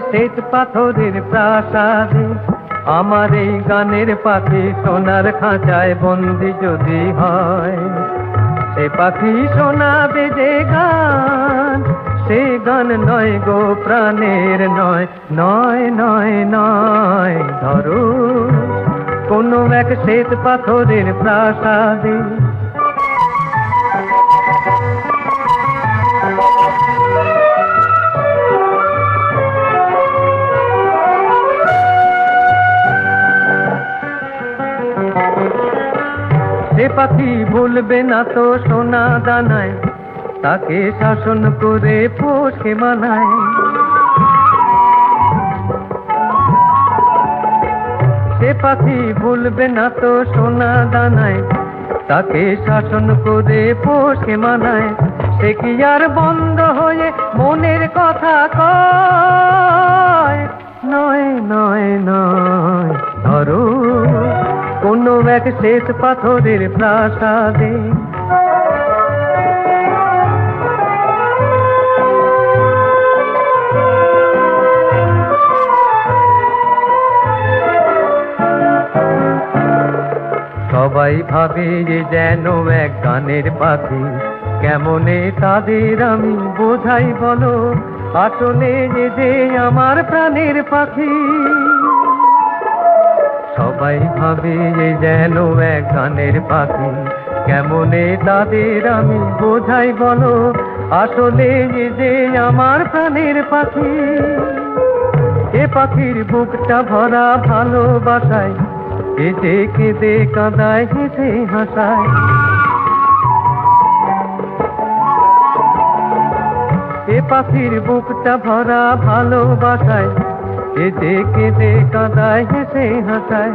শ্বেত পাথরের প্রাসাদে আমার এই গানের পাখি সোনার খাঁচায় বন্দি যদি হয়, সে পাখি শোনাবে যে গান, সে গান নয় গো প্রাণের নয়, নয় নয় নয়। ধরো কোনো এক শ্বেত পাথরের প্রাসাদে সে পাখি ভুলবে না তো সোনা দানায়, তাকে শাসন করে পোষে মানায়। সে পাখি ভুলবে না তো সোনা দানায়, তাকে শাসন করে পোষে মানায়। সে কি আর বন্ধ হয়ে মনের কথা কয়, নয় নয় নয়। ধরো কোনো এক শ্বেত পাথরের প্রাসাদে সবাই ভাবে যে যেন এক গানের পাখি, কেমনে তাদের আমি বোঝাই বলো, আসলে যে আমার প্রাণের পাখি। সবাই ভাবে যে যেন এক গানের পাখি, কেমনে তাদের আমি বোঝাই বলো, আসলে যে আমার প্রাণের পাখি। এ পাখির বুকটা ভরা ভালোবাসায়, কেঁদে কেঁদে কাঁদায় হেসে হাসায়। এ পাখির বুকটা ভরা ভালোবাসায়, কেঁদে কেঁদে কাঁদায় হেসে হাসায়।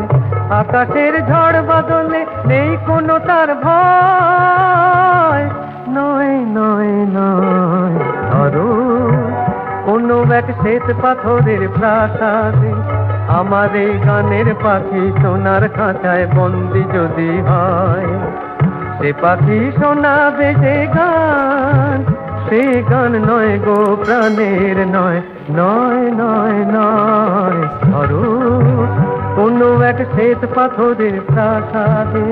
আকাশের ঝড় বদলে নেই কোনো তার ভয়, নয় নয় নয়। ধরো কোনো এক শ্বেত পাথরের প্রাসাদে আমার এই গানের পাখি সোনার খাঁচায় বন্দি যদি হয়, সে পাখি শোনাবে যে গান, সে গান নয় গো প্রাণের নয়, নয় নয় নয়। ধরো কোনো এক শ্বেত পাথরের প্রাসাদে